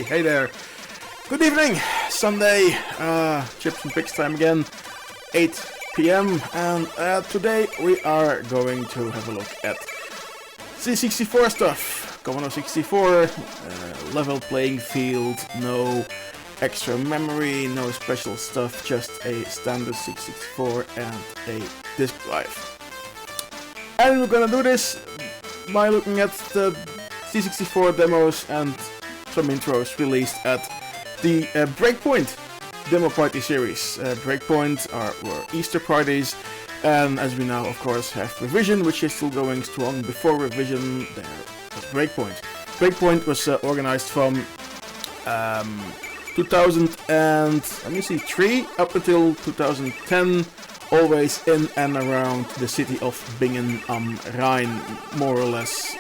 Hey there. Good evening. Sunday, chips and picks time again, 8 p.m. And today we are going to have a look at C64 stuff. Commodore 64, level playing field, no extra memory, no special stuff, just a standard C64 and a disk drive. And we're gonna do this by looking at the C64 demos and some intros released at the Breakpoint Demo Party series. Breakpoint were Easter parties, and as we now of course have Revision, which is still going strong. Before Revision there was Breakpoint. Breakpoint was organized from 2003 up until 2010, always in and around the city of Bingen am Rhein, more or less,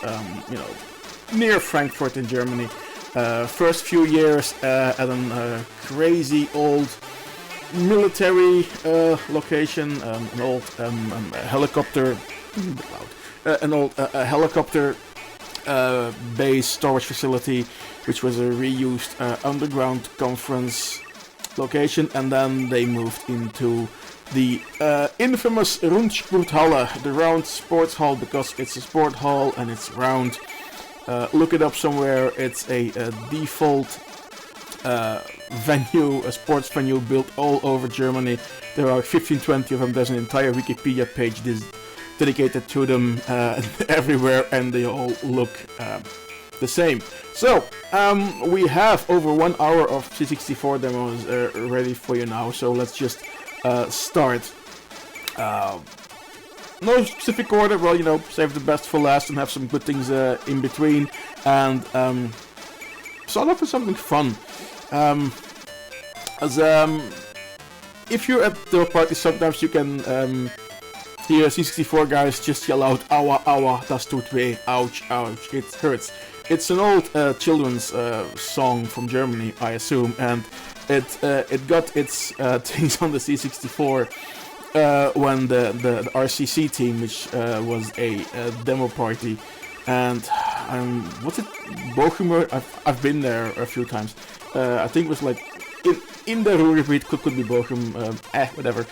near Frankfurt in Germany. First few years at a crazy old military location, an old helicopter, helicopter base storage facility, which was a reused underground conference location, and then they moved into the infamous Rundsporthalle, the round sports hall, because it's a sport hall and it's round. Look it up somewhere. It's a default venue, a sports venue built all over Germany. There are 15-20 of them. There's an entire Wikipedia page dedicated to them everywhere, and they all look the same. So, we have over 1 hour of C64 demos ready for you now, so let's just start. No specific order, well, save the best for last and have some good things in between, and start off with something fun. If you're at the party, sometimes you can hear C64 guys just yell out, "Aua, aua, das tut weh, ouch, ouch, it hurts." It's an old children's song from Germany, I assume, and it got its things on the C64 when the RCC team, which was a demo party, and what's it, Bochumer? I've been there a few times. I think it was like in the Ruhrgebiet, could be Bochum, whatever.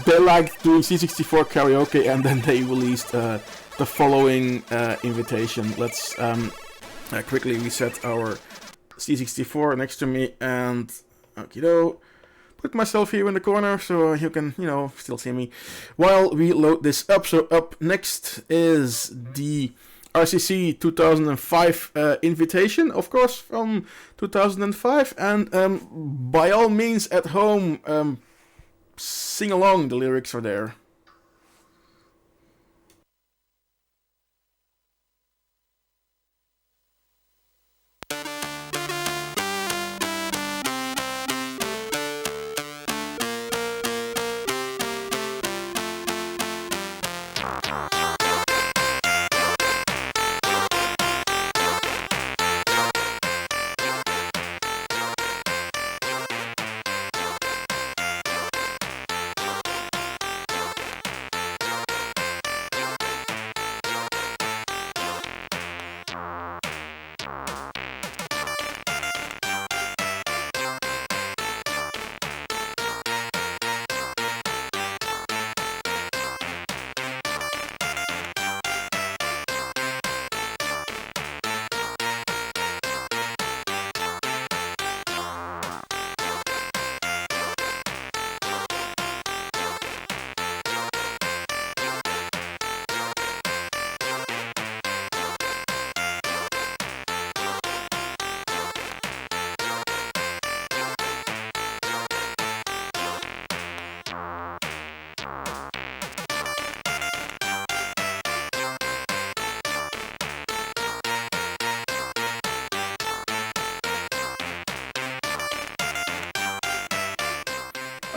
They liked doing C64 karaoke, and then they released the following invitation. Let's quickly reset our C64 next to me, and put myself here in the corner so you can, still see me while we load this up. So up next is the RCC 2005 invitation, of course, from 2005, and by all means at home, sing along, the lyrics are there.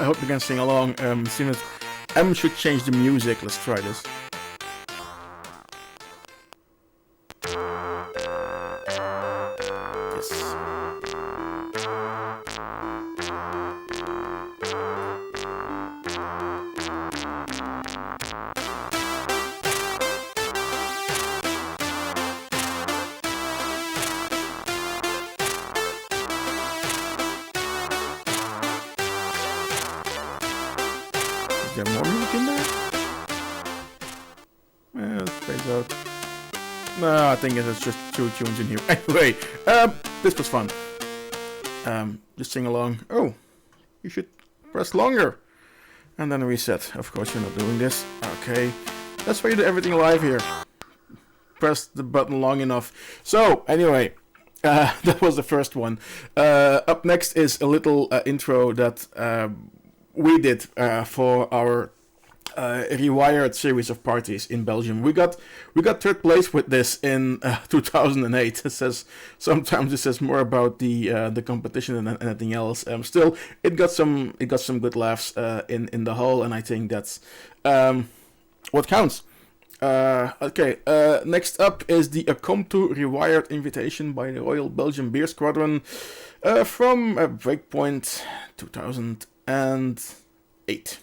I hope you can sing along. Seeing as M should change the music. Let's try this. Yes. there more music in there? Let's phase out. No, I think it's just 2 tunes in here. Anyway, this was fun. Just sing along. Oh, you should press longer. And then reset. Of course, you're not doing this. Okay. That's why you do everything live here. Press the button long enough. So, anyway, that was the first one. Up next is a little intro that we did for our rewired series of parties in Belgium. We got third place with this in 2008. It says sometimes it says more about the competition than anything else. Still, it got some good laughs in the whole, and I think that's what counts. Okay, next up is the Come to Rewired invitation by the Royal Belgian Beer Squadron from Breakpoint 2008.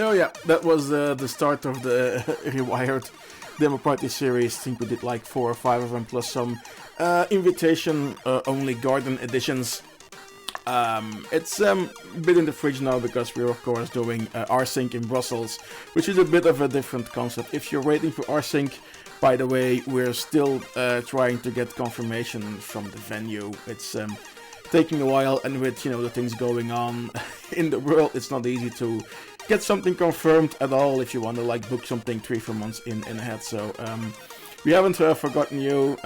Oh yeah, that was the start of the rewired demo party series. I think we did like 4 or 5 of them, plus some invitation only garden editions. It's a bit in the fridge now because we're of course doing rsync in Brussels, which is a bit of a different concept. If you're waiting for rsync, by the way, we're still trying to get confirmation from the venue. It's taking a while, and with the things going on in the world, it's not easy to get something confirmed at all if you want to like book something 3-4 months in ahead. So we haven't forgotten you.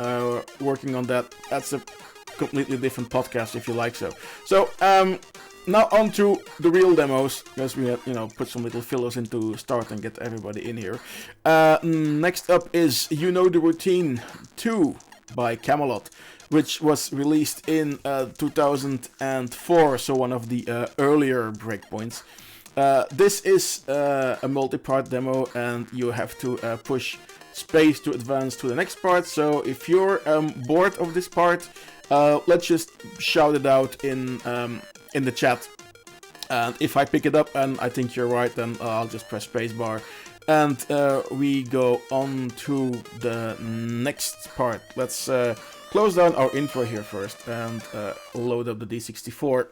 Working on that. That's a completely different podcast if you like so. So now on to the real demos, because we have put some little fillers in to start and get everybody in here. Next up is You Know the Routine 2 by Camelot, which was released in 2004, so one of the earlier breakpoints. This is a multi-part demo, and you have to push space to advance to the next part. So if you're bored of this part, let's just shout it out in the chat. And if I pick it up and I think you're right, then I'll just press spacebar. And we go on to the next part. Let's close down our intro here first and load up the D64.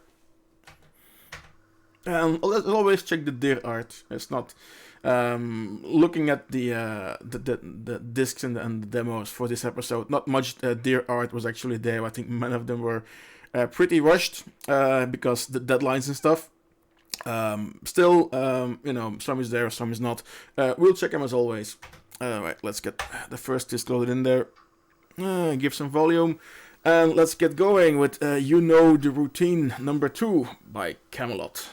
And let's always check the dir art. It's not looking at the discs and the demos for this episode. Not much dir art was actually there. I think many of them were pretty rushed because the deadlines and stuff. Still, some is there, some is not. We'll check them as always. Right, let's get the first disc loaded in there. Give some volume. And let's get going with You Know the Routine number 2 by Camelot.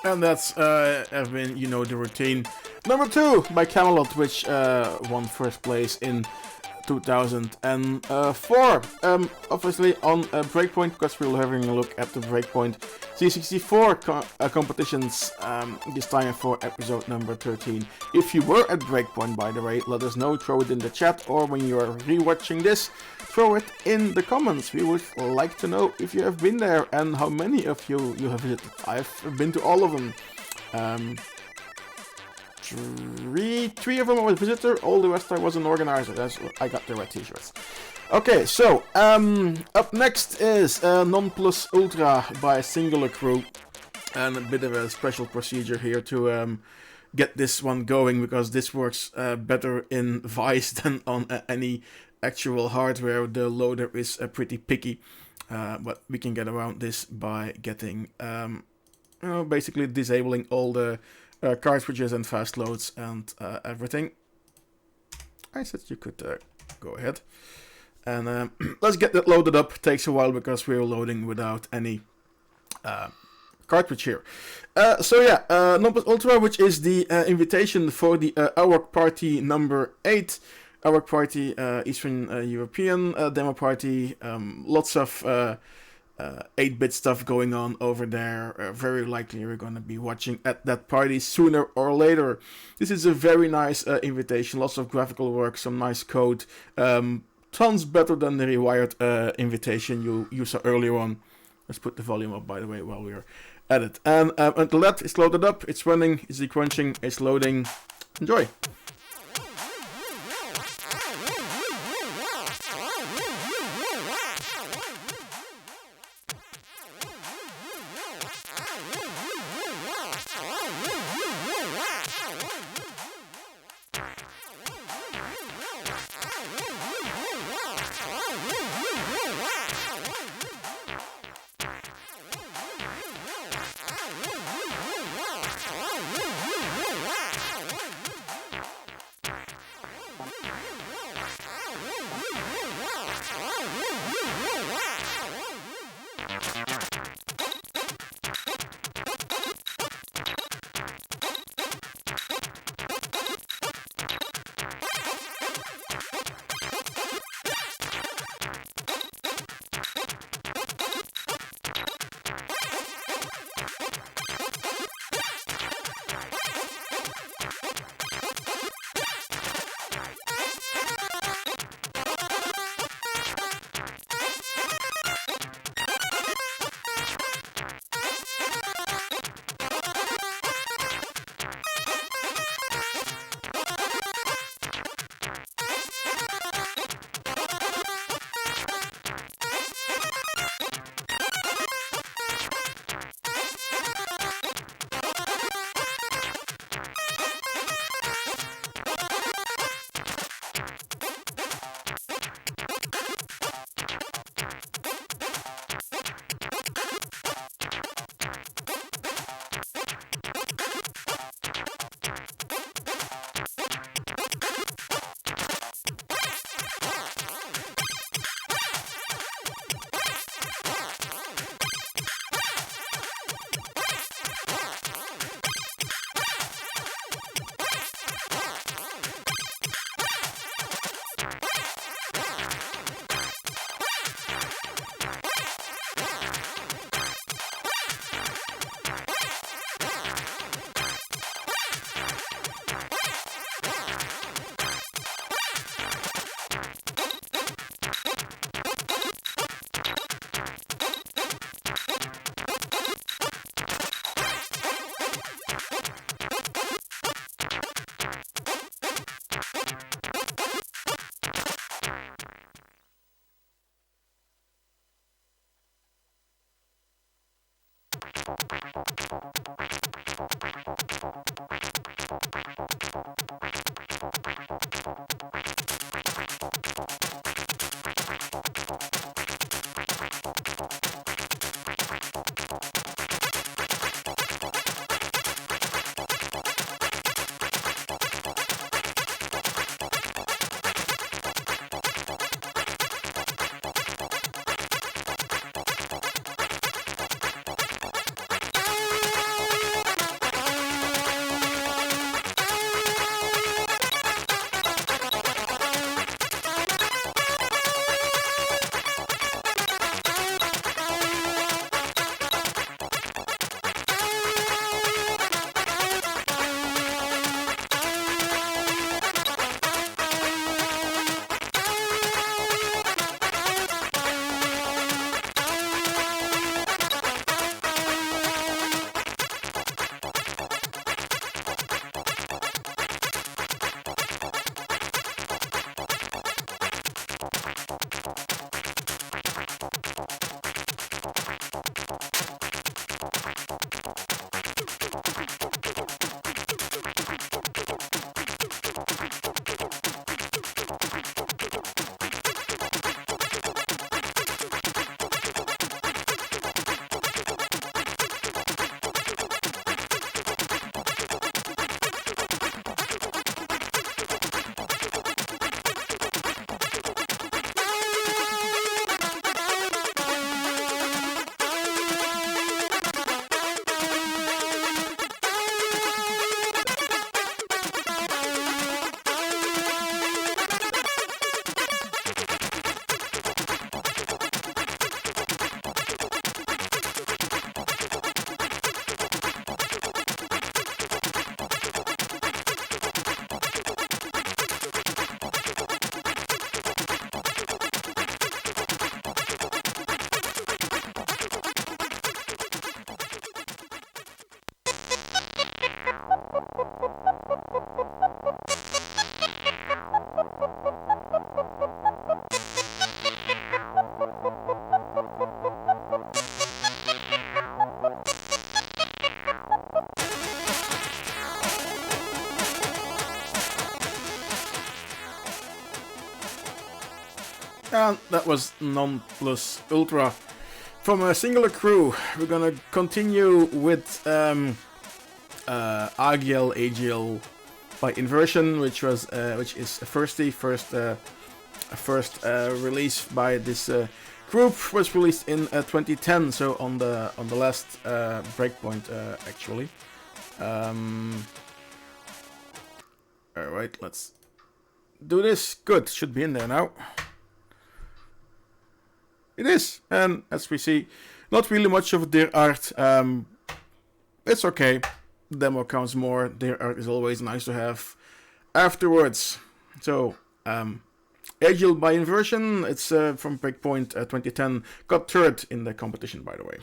And that's have been, you know, the routine. Number 2 by Camelot, which won first place in 2004. Obviously on Breakpoint, because we were having a look at the Breakpoint C64 competitions this time for episode number 13. If you were at Breakpoint, by the way, let us know, throw it in the chat, or when you are rewatching this, throw it in the comments. We would like to know if you have been there and how many of you have visited. I've been to all of them. Three of them I was a visitor, all the rest I was an organizer. I got the red t-shirts. Okay, so up next is Non Plus Ultra by Singular Crew, and a bit of a special procedure here to get this one going, because this works better in Vice than on any actual hardware. The loader is pretty picky, but we can get around this by getting basically disabling all the cartridges and fast loads and everything. I said you could go ahead. And let's get that loaded up. Takes a while because we're loading without any cartridge here. So yeah, Non Plus Ultra, which is the invitation for the AWOC Party number 8. AWOC Party, Eastern European demo party. Lots of 8-bit stuff going on over there. Very likely we're going to be watching at that party sooner or later. This is a very nice invitation. Lots of graphical work, some nice code. Tons better than the rewired invitation you saw earlier on. Let's put the volume up, by the way, while we're at it. And until that is loaded up, it's running, it's crunching, it's loading. Enjoy! And that was Non Plus Ultra. From a singular crew, we're gonna continue with AGL by Inversion, which is a first release by this group. Was released in 2010, so on the last Breakpoint actually. All right, let's do this. Good, should be in there now. It is, and as we see, not really much of their art. It's okay. Demo counts more. Their art is always nice to have afterwards. So, Agile by Inversion, it's from Breakpoint 2010. Got third in the competition, by the way.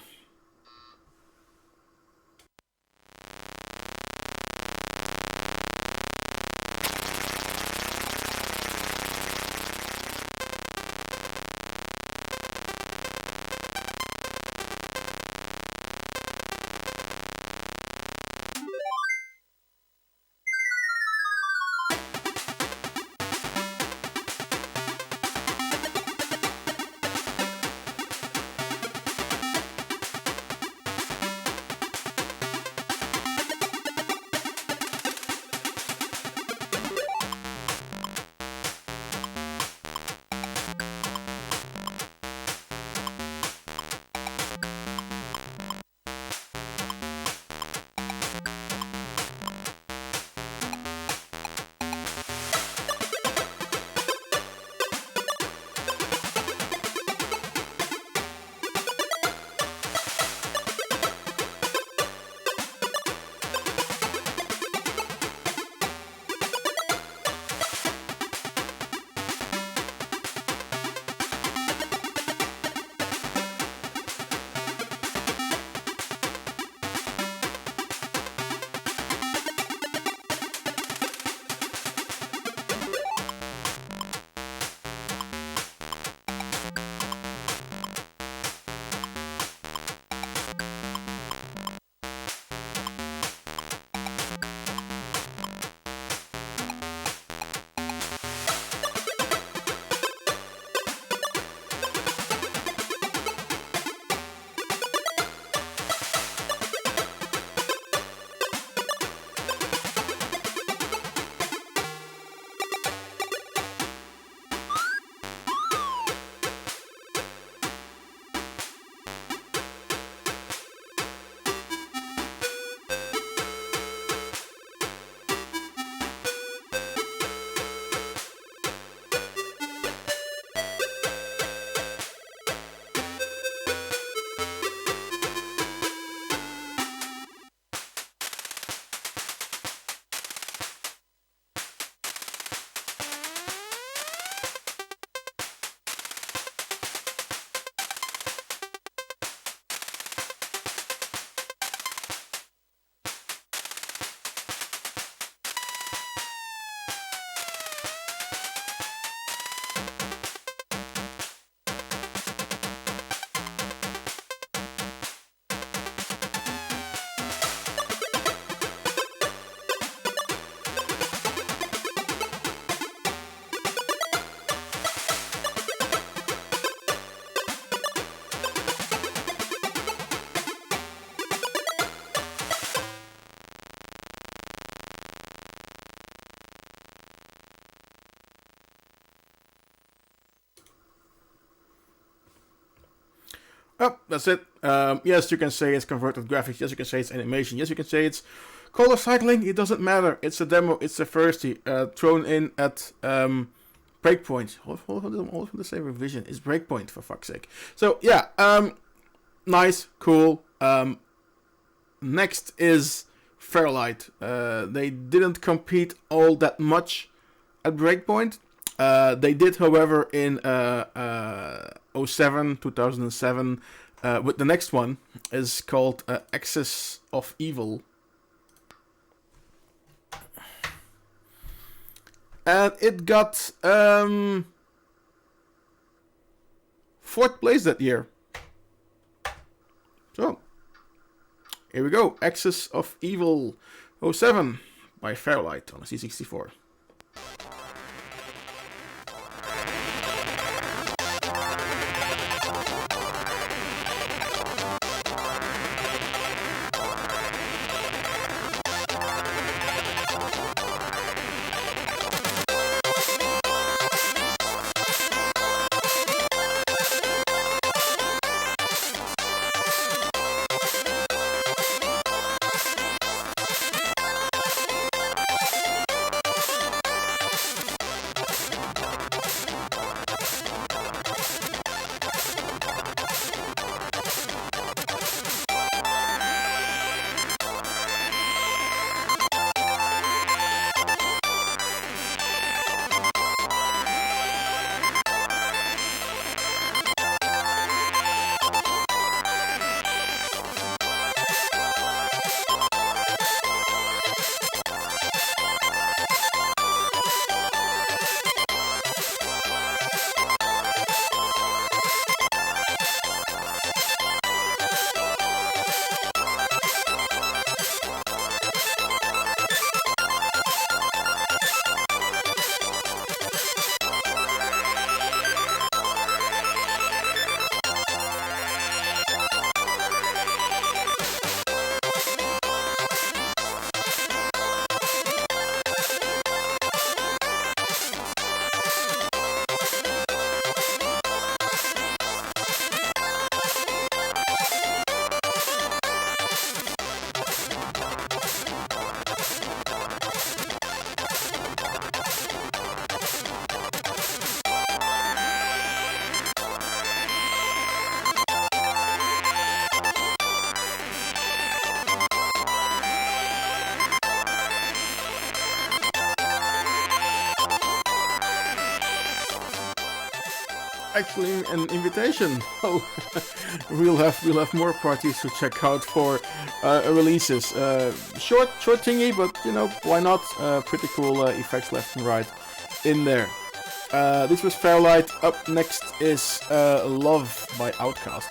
Oh, that's it. Yes, you can say it's converted graphics. Yes, you can say it's animation. Yes, you can say it's color cycling. It doesn't matter. It's a demo. It's a firstie thrown in at Breakpoint. All from the same revision. It's Breakpoint, for fuck's sake. So, yeah. Nice. Cool. Next is Fairlight. They didn't compete all that much at Breakpoint. They did, however, in 2007, with the next one is called Axis of Evil. And it got 4th place that year. So, here we go. Axis of Evil 07 by Fairlight on a C64. actually an invitation. Oh, we'll have more parties to check out for releases. Short thingy, but you know, why not? Pretty cool effects left and right in there. This was Fairlight. Up next is Love by Outcast.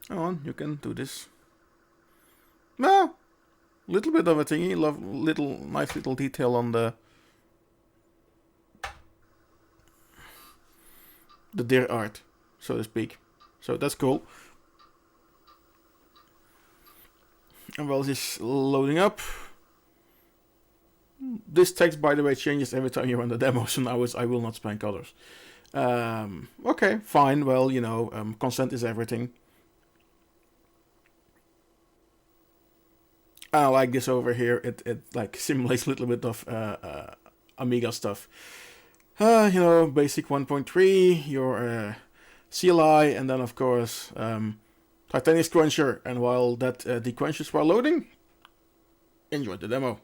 Come on, you can do this. No, little bit of a thingy. Nice little detail on the deer art, so to speak. So that's cool. And while this is loading up, this text, by the way, changes every time you run the demo, so now I will not spam colors. Okay, fine. Well, you know, consent is everything. I like this over here. It like simulates a little bit of Amiga stuff. You know, basic 1.3, your CLI, and then of course Titanic Cruncher. And while that dequenches while loading, enjoy the demo.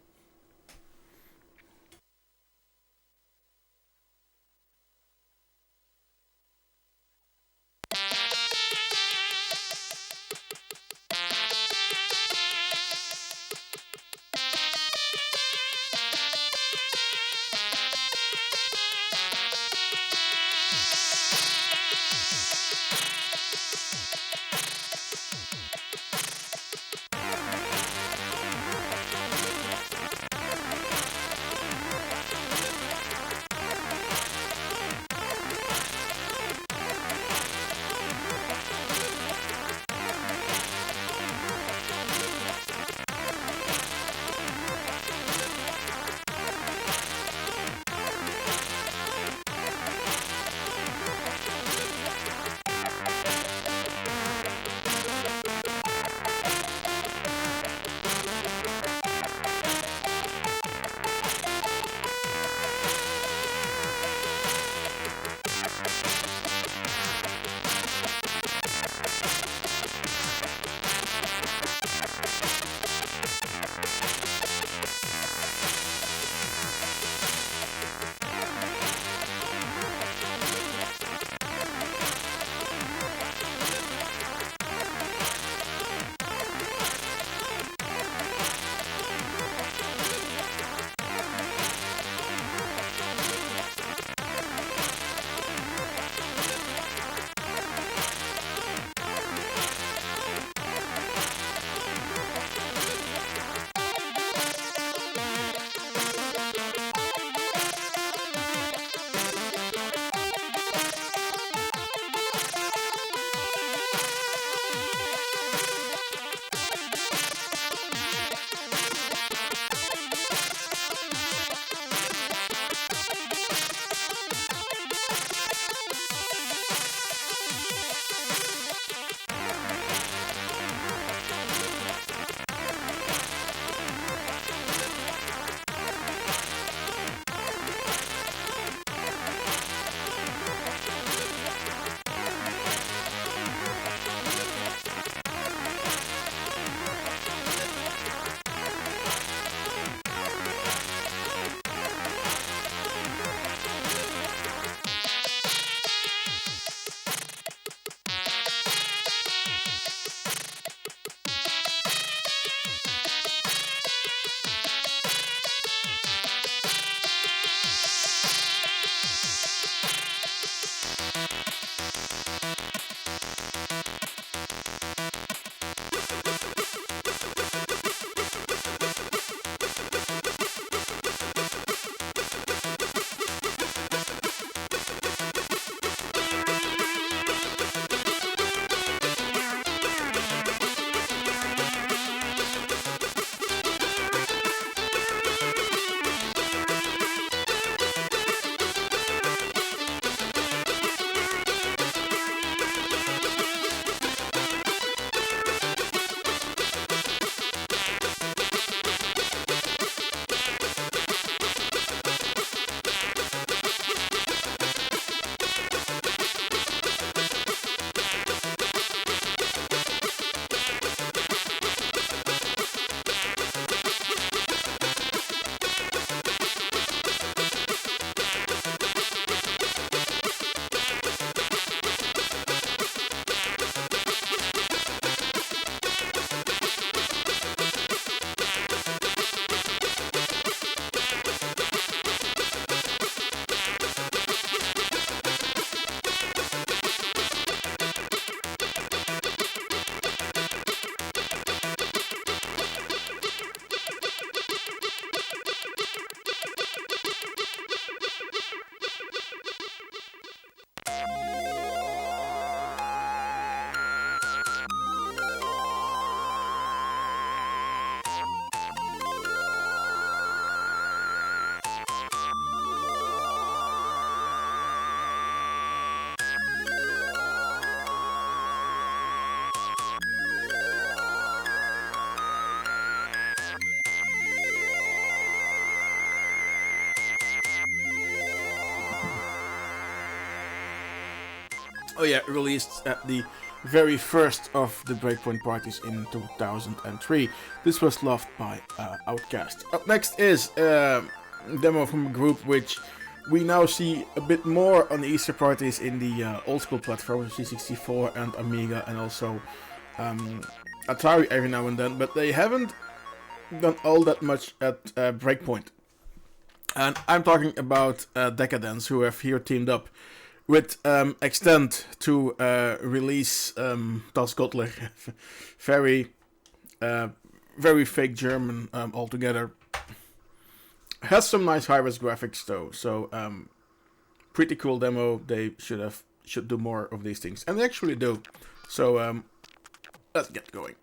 Oh yeah, released at the very first of the Breakpoint parties in 2003. This was loved by Outcast. Up next is a demo from a group which we now see a bit more on the Easter parties in the old school platforms, C64 and Amiga, and also Atari every now and then, but they haven't done all that much at Breakpoint. And I'm talking about Decadence, who have here teamed up with Extent to release Das Gottler. Very fake German altogether. Has some nice high-res graphics though, so pretty cool demo. They should do more of these things, and they actually do. So let's get going.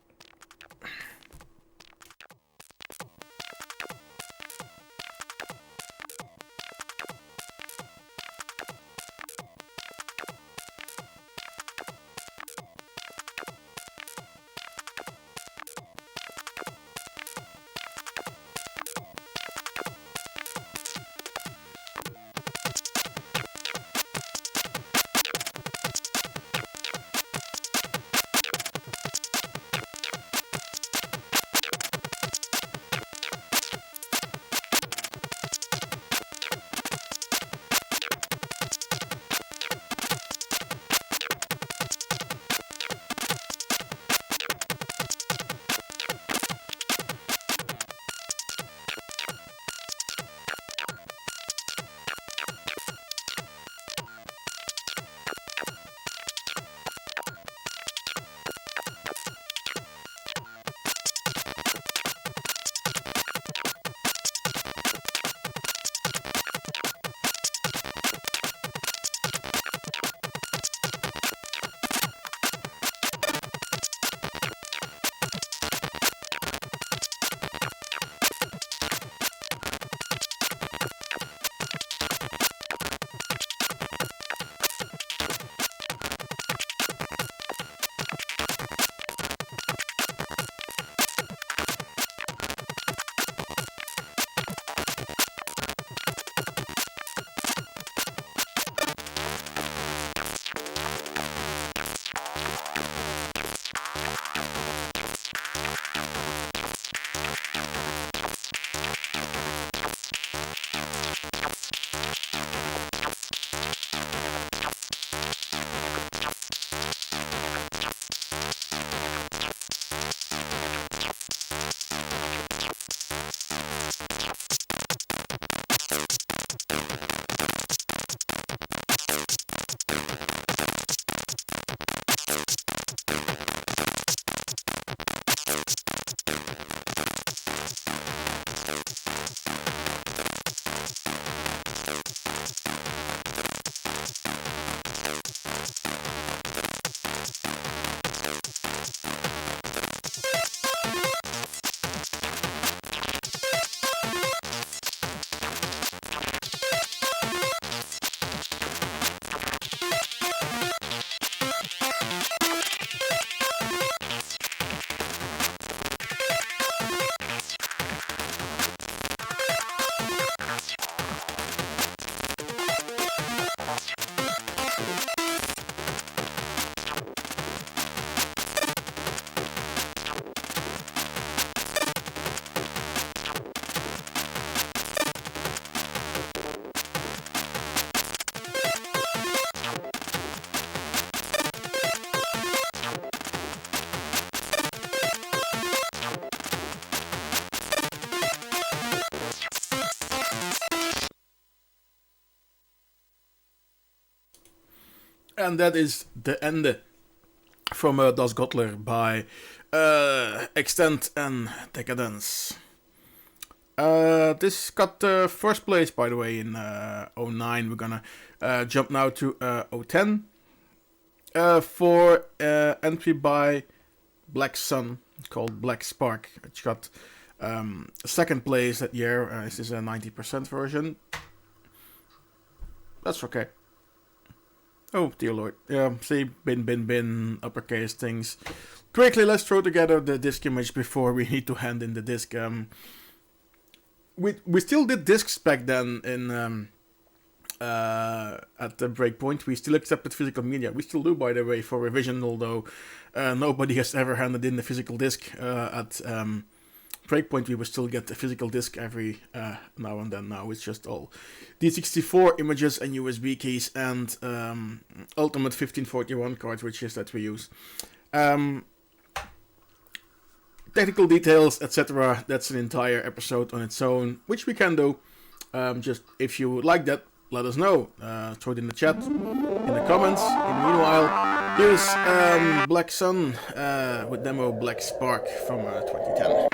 And that is the end from Das Gottler by Extent and Decadence. This got first place, by the way, in 09. We're gonna jump now to 010 for entry by Black Sun called Black Spark, which got second place that year. This is a 90% version. That's okay. Oh, dear lord. Yeah, see, bin, uppercase things. Quickly, let's throw together the disc image before we need to hand in the disc. We still did discs back then in at the Breakpoint. We still accepted physical media. We still do, by the way, for revision, although nobody has ever handed in the physical disc at Breakpoint. We will still get a physical disc every now and then. Now it's just all D64 images and USB keys and Ultimate 1541 cartridges that we use. Technical details, etc. That's an entire episode on its own, which we can do. Just if you would like that, let us know. Throw it in the chat, in the comments. In the meanwhile, here's Black Sun with demo Black Spark from 2010.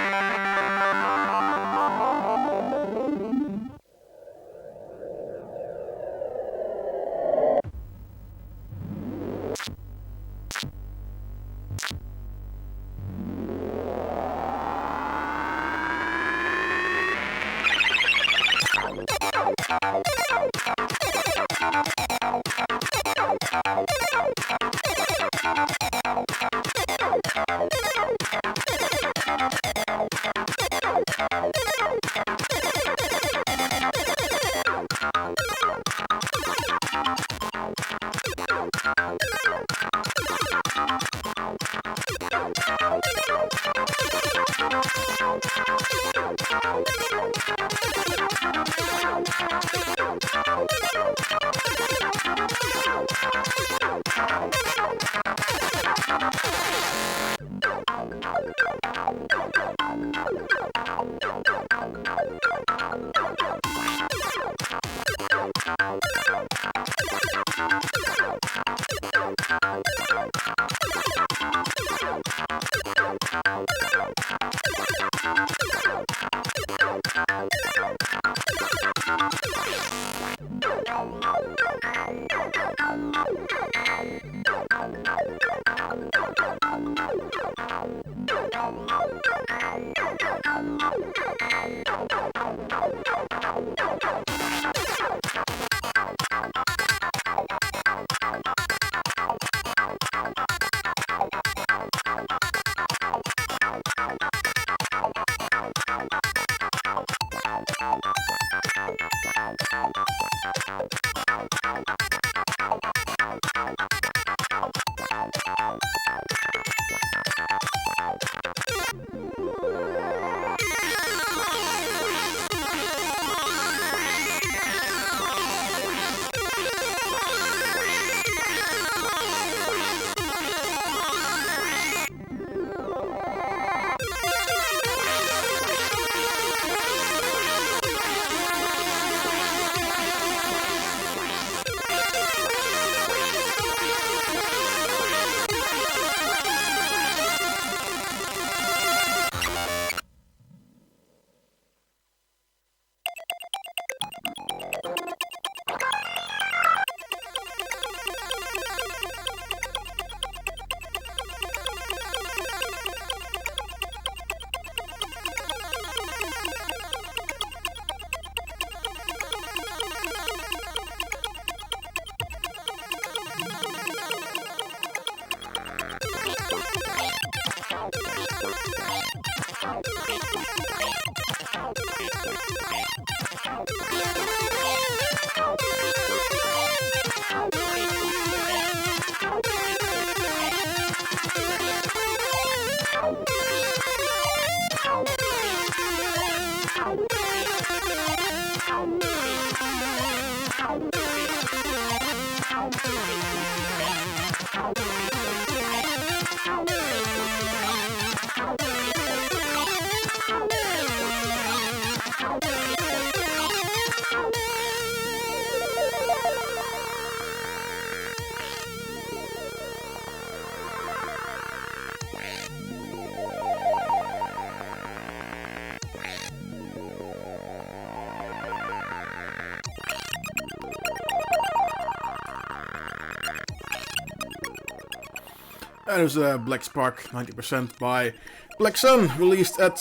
That was Black Spark 90% by Black Sun, released at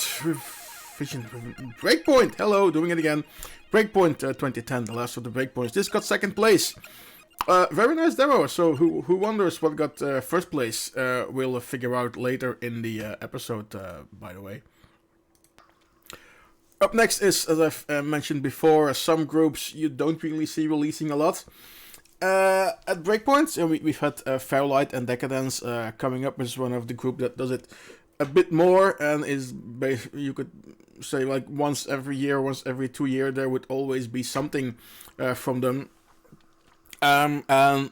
Breakpoint. Hello, doing it again. Breakpoint 2010, the last of the Breakpoints. This got second place. Very nice demo. So who wonders what got first place? We'll figure out later in the episode, by the way. Up next is, as I've mentioned before, some groups you don't really see releasing a lot. At Breakpoint, we've had Fairlight and Decadence coming up as one of the group that does it a bit more, and is you could say like once every year, once every 2 years, there would always be something from them. And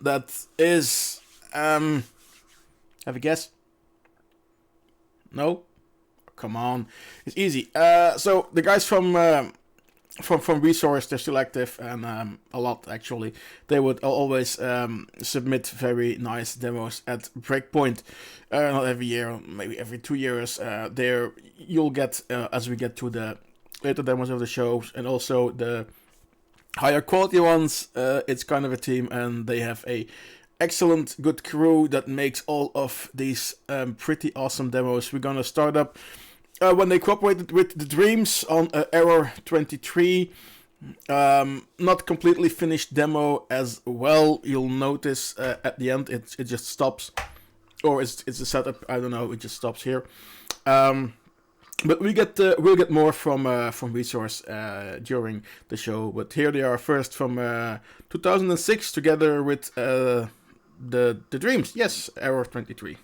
that is, have a guess? No? Come on, it's easy. So the guys from Resource, they're still active, and a lot actually. They would always submit very nice demos at Breakpoint. Not every year, maybe every 2 years. There you'll get as we get to the later demos of the shows, and also the higher quality ones. It's kind of a team, and they have a excellent, good crew that makes all of these pretty awesome demos. We're gonna start up when they cooperated with the Dreams on Error 23. Not completely finished demo as well. You'll notice at the end it just stops, or it's a setup. I don't know. It just stops here. But we'll get more from Resource during the show. But here they are first from 2006 together with the Dreams. Yes, Error 23.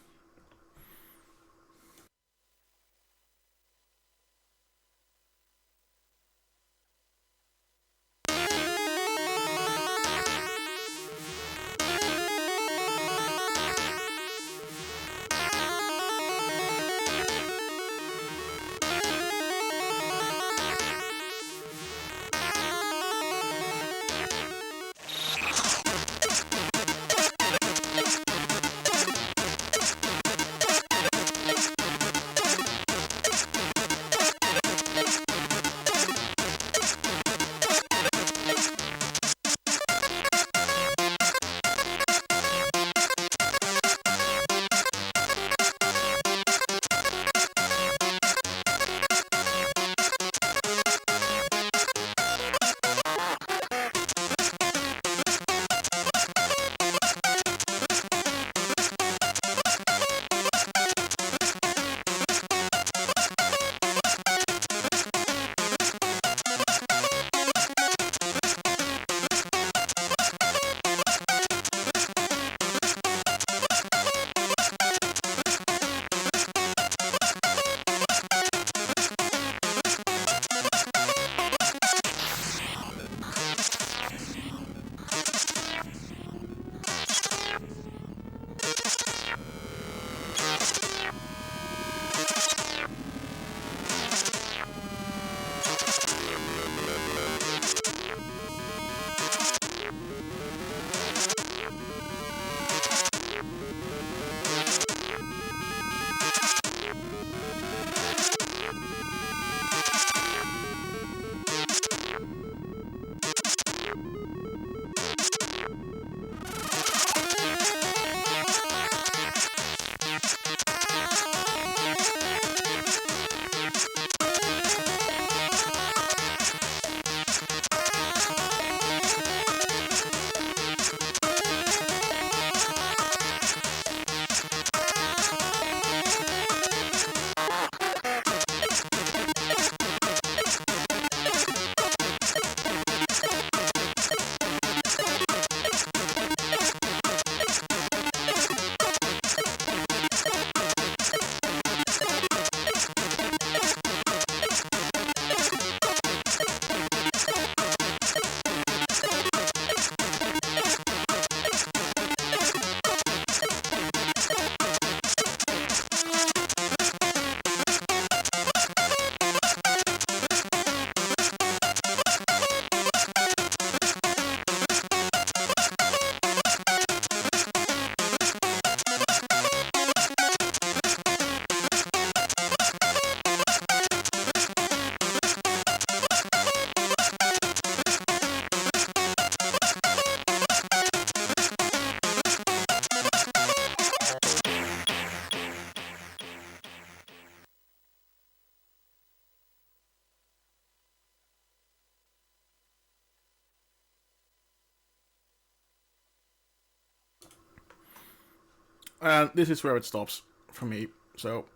And this is where it stops for me. So,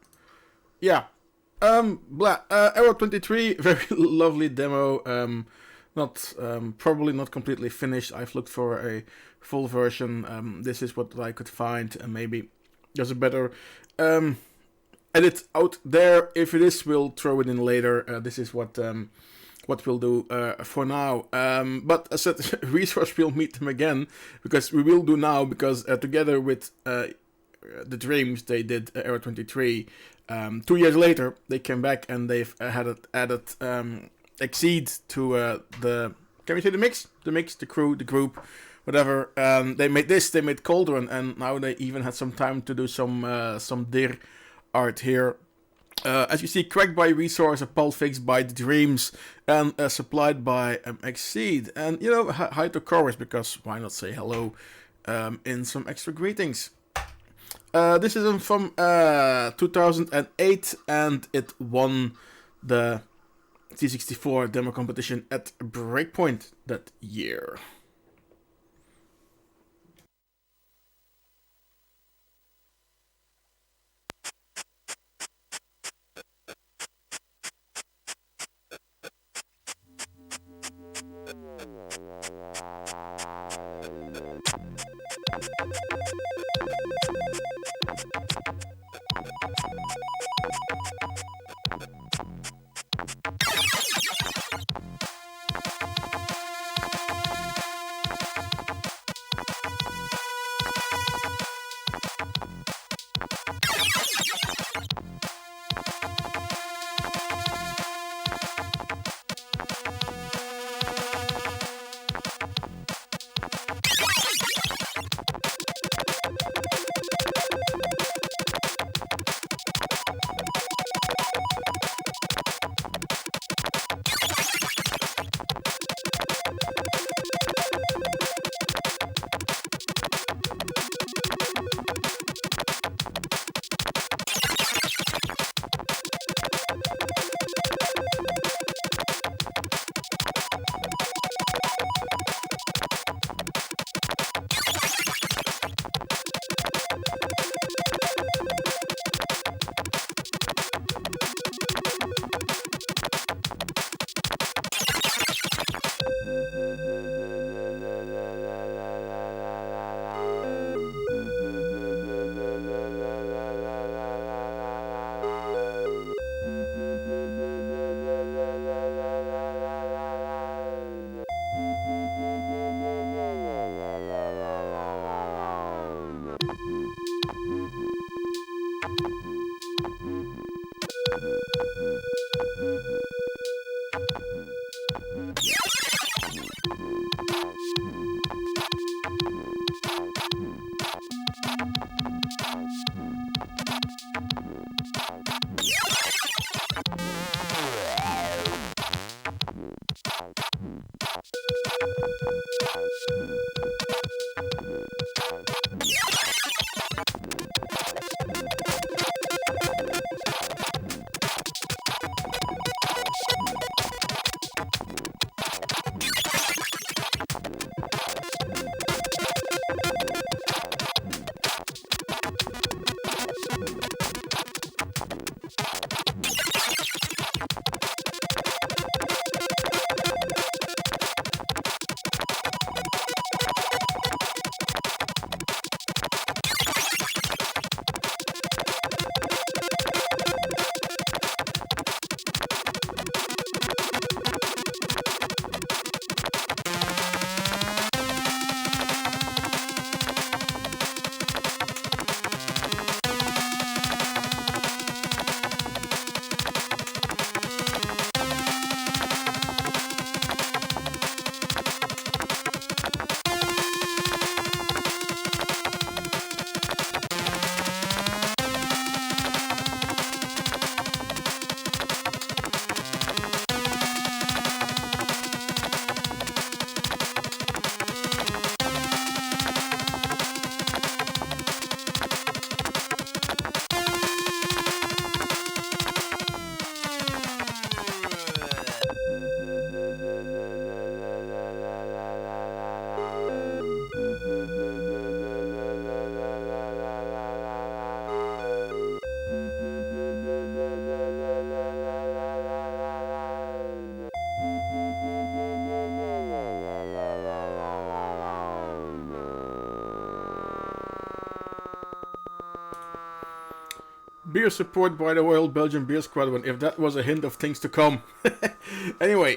yeah. Arrow 23, very lovely demo. Not probably not completely finished. I've looked for a full version. This is what I could find, and maybe there's a better edit out there. If it is, we'll throw it in later. This is what we'll do for now. But as I said, Resource will meet them again, because we will do now, because together with the Dreams, they did Arrow 23. 2 years later, they came back and they've added Exceed to the, can we say the mix? The mix, the crew, the group, whatever. They made this, they made Cauldron, and now they even had some time to do some Dir art here. As you see, cracked by Resource, a pulp fixed by the Dreams, and supplied by Exceed. And, you know, hi to Chorus, because why not say hello in some extra greetings. This is from 2008, and it won the C64 demo competition at Breakpoint that year. beer support by the Royal Belgian Beer Squadron, if that was a hint of things to come. Anyway,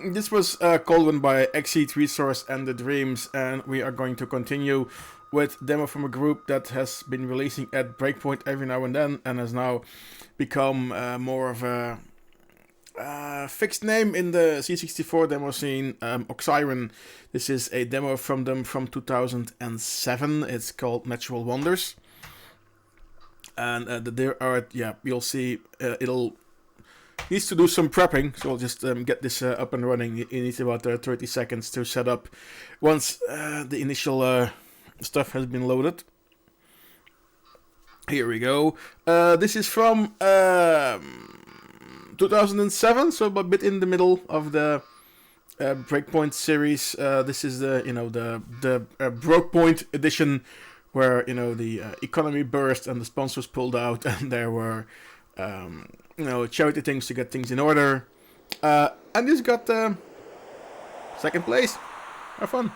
this was called one by Exceed Resource and the Dreams, and we are going to continue with demo from a group that has been releasing at Breakpoint every now and then, and has now become more of a fixed name in the C64 demo scene. Oxyron. This is a demo from them from 2007. It's called Natural Wonders. And there are, yeah, you'll see it'll needs to do some prepping, so I'll just get this up and running. It needs about 30 seconds to set up once the initial stuff has been loaded. Here we go. This is from 2007, so a bit in the middle of the Breakpoint series. This is the Breakpoint edition, where the economy burst and the sponsors pulled out, and there were charity things to get things in order. And this got second place. Have fun.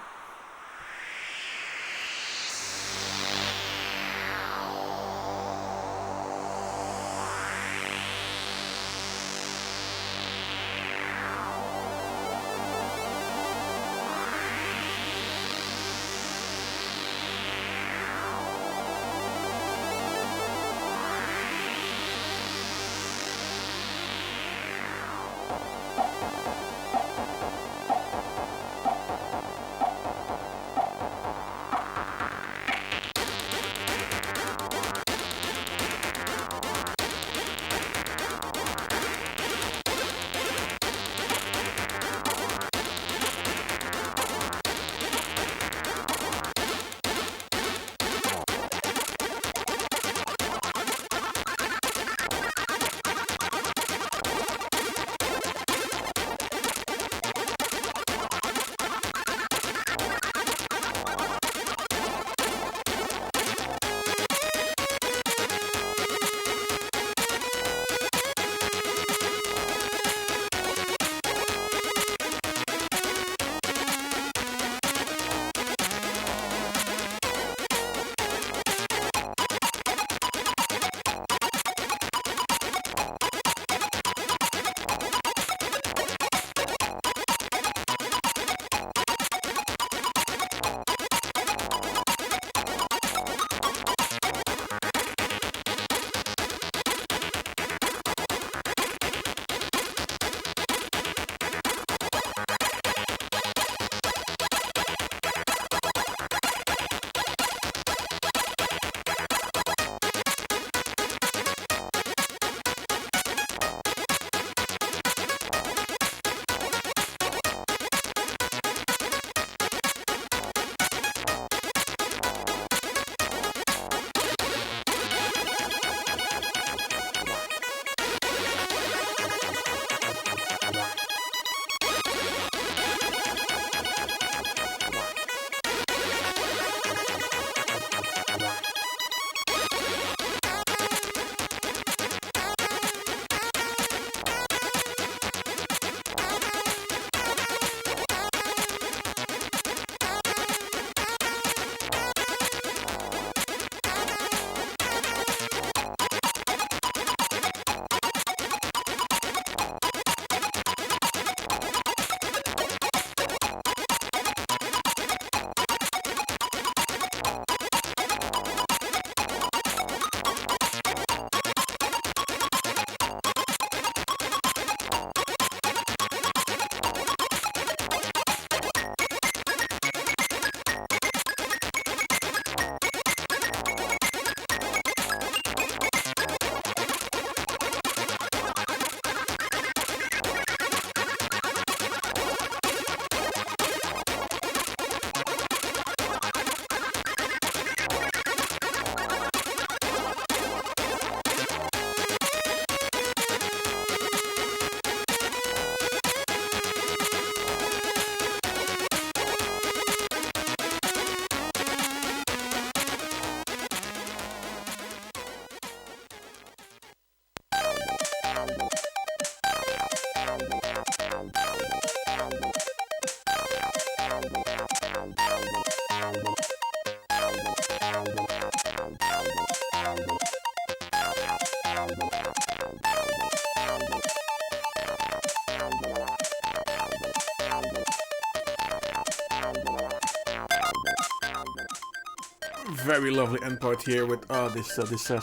very lovely end part here with this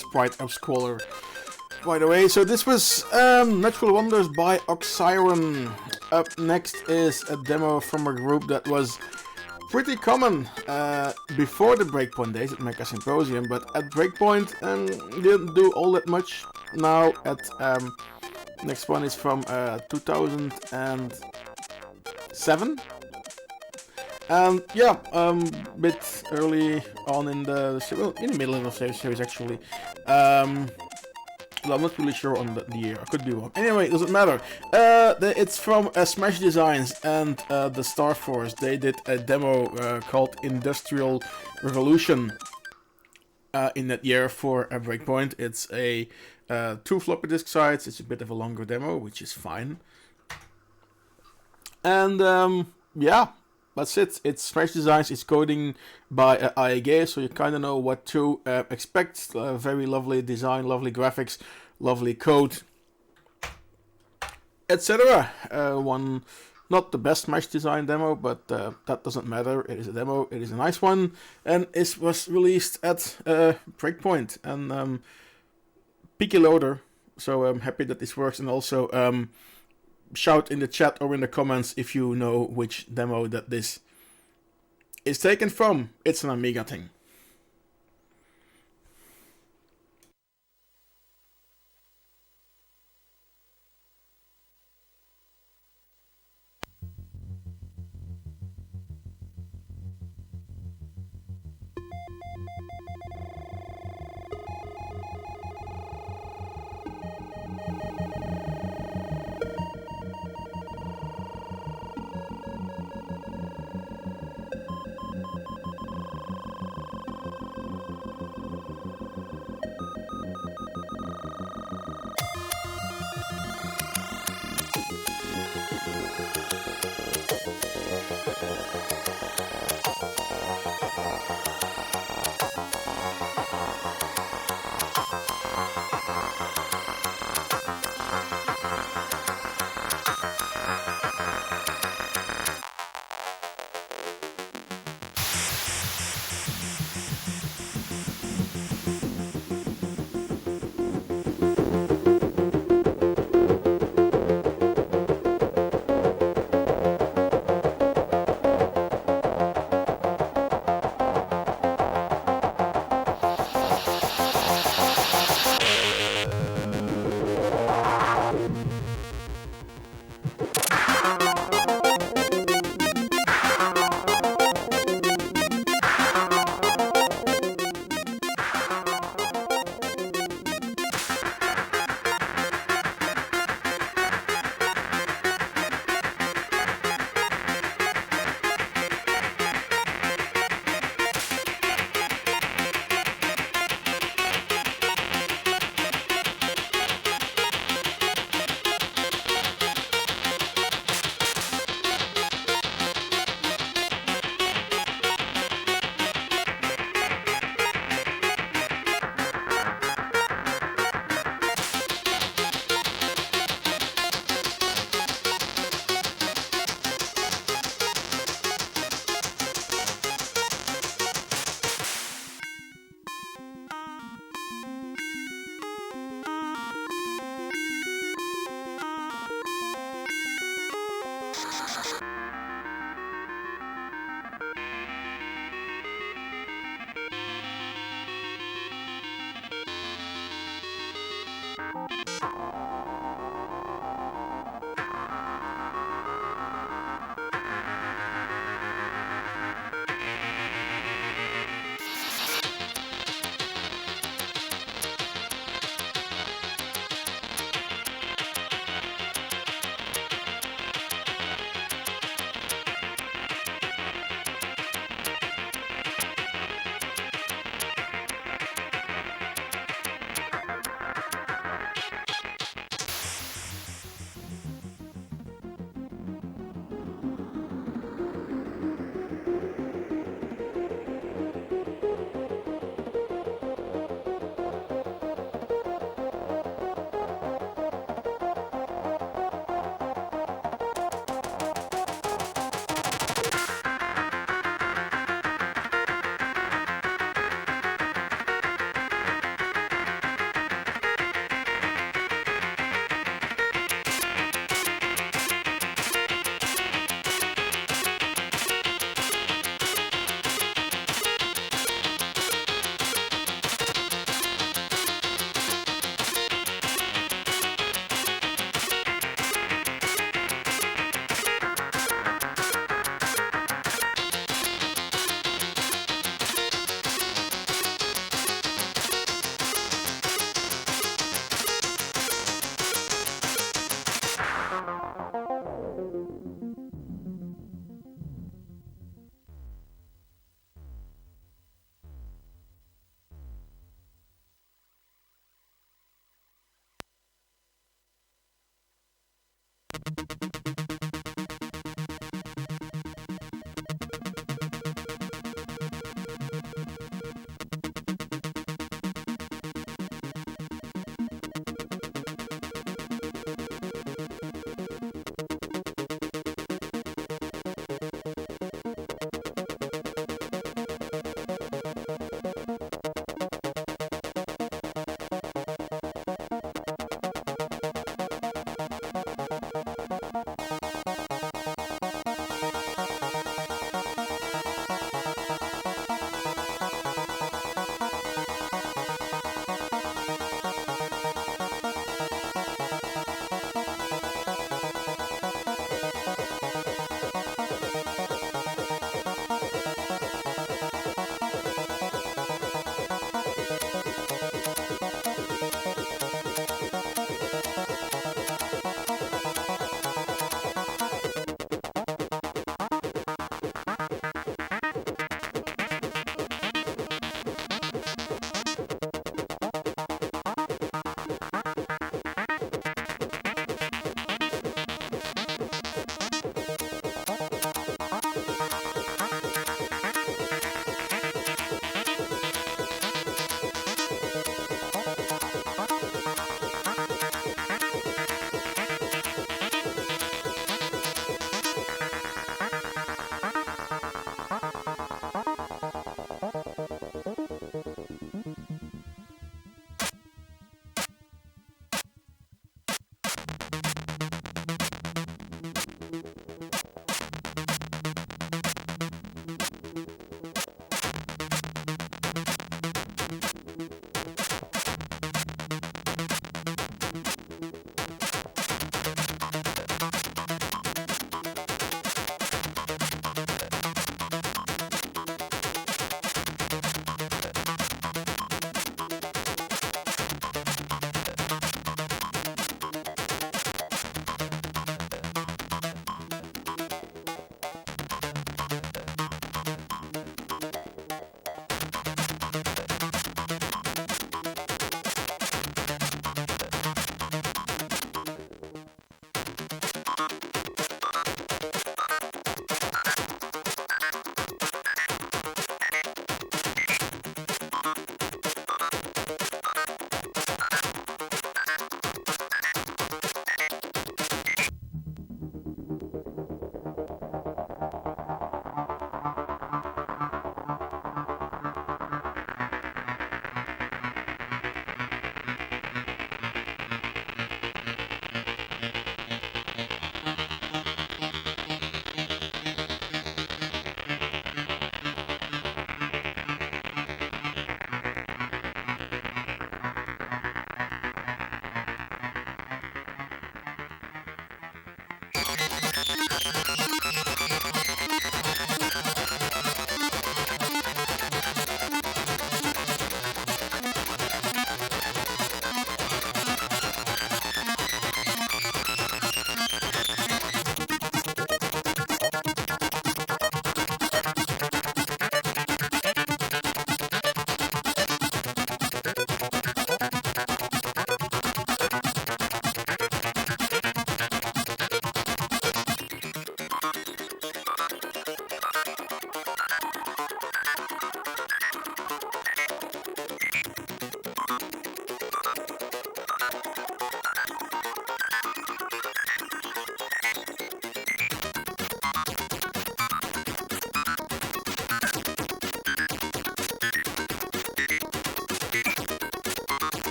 sprite upscaler. By the way, so this was Natural Wonders by Oxyron. Up next is a demo from a group that was pretty common before the Breakpoint days at Mecha Symposium, but at Breakpoint didn't do all that much. Now at next one is from 2007. And yeah, bit early on in the middle of the series actually. Well, I'm not really sure on the year. I could be wrong. Anyway, it doesn't matter. It's from Smash Designs and the Star Force. They did a demo called Industrial Revolution in that year for a Breakpoint. It's a 2 floppy disk sides. It's a bit of a longer demo, which is fine. And yeah, that's it. It's Smash Designs. It's coding by AEG, so you kind of know what to expect. Very lovely design, lovely graphics, lovely code, etc. One, not the best Smash Design demo, but that doesn't matter. It is a demo. It is a nice one, and it was released at Breakpoint and Peaky Loader. So I'm happy that this works, and also shout in the chat or in the comments if you know which demo that this is taken from. It's an Amiga thing.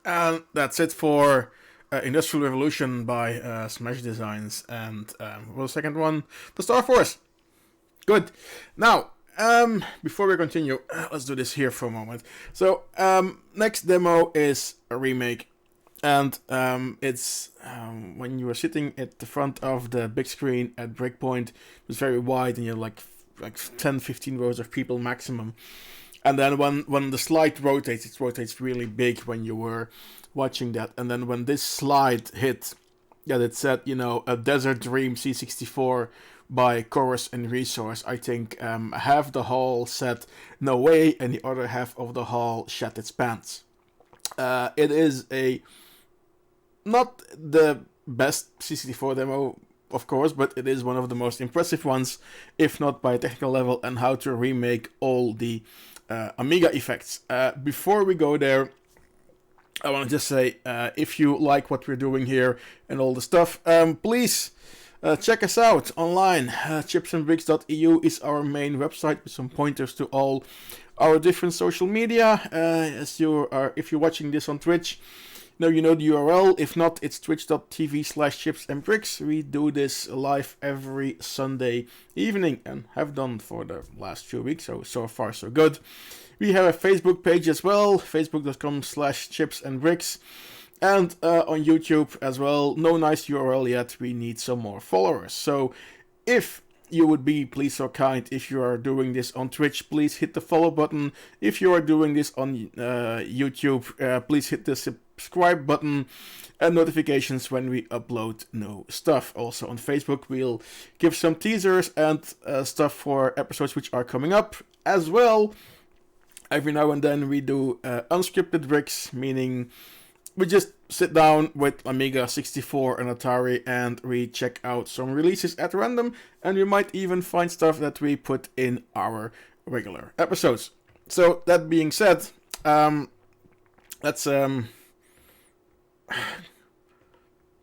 And that's it for Industrial Revolution by Smash Designs. And what was the second one? The Star Force. Good. Now, before we continue, let's do this here for a moment. So, next demo is a remake. And it's when you were sitting at the front of the big screen at Breakpoint, it was very wide and you're like 10-15 rows of people maximum. And then when the slide rotates, it rotates really big when you were watching that. And then when this slide hit, yeah, it said, you know, a Desert Dream C64 by Chorus and Resource. I think half the hall said no way, and the other half of the hall shat its pants. It is not the best C64 demo, of course, but it is one of the most impressive ones, if not by technical level, and how to remake all the Amiga effects. Before we go there, I want to just say, if you like what we're doing here and all the stuff, please check us out online. Chipsandbricks.eu is our main website with some pointers to all our different social media. If you're watching this on Twitch, you know the URL. If not, it's twitch.tv/chipsandbricks. We do this live every Sunday evening and have done for the last few weeks, so far so good. We have a Facebook page as well, facebook.com/chipsandbricks, and on YouTube as well. No nice URL yet, we need some more followers. So if you would be please so kind, if you are doing this on Twitch, please hit the follow button. If you are doing this on YouTube, please hit the subscribe button and notifications when we upload new stuff. Also on Facebook, we'll give some teasers and stuff for episodes which are coming up as well. Every now and then we do unscripted bricks, meaning we just sit down with Amiga 64 and Atari and we check out some releases at random, and we might even find stuff that we put in our regular episodes. So that being said, let's do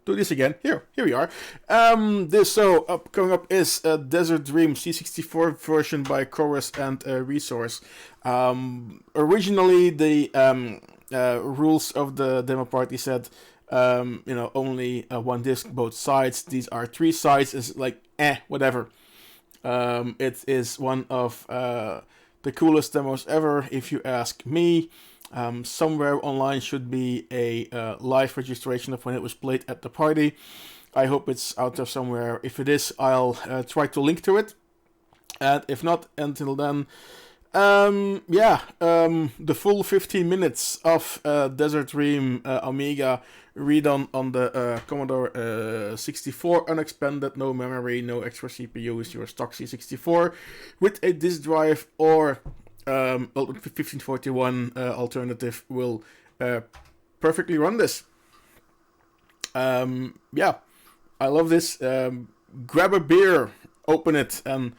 this again. Here we are. Coming up is a Desert Dream C64 version by Chorus and Resource. Originally, the rules of the demo party said, only one disc, both sides. These are 3 sides. It's like, whatever. It is one of the coolest demos ever, if you ask me. Somewhere online should be a live registration of when it was played at the party. I hope it's out there somewhere. If it is, I'll try to link to it. And if not, until then, the full 15 minutes of Desert Dream Amiga redone on the Commodore 64, unexpanded, no memory, no extra CPUs, your stock C64 with a disk drive or 1541 alternative will perfectly run this. I love this. Grab a beer, open it, and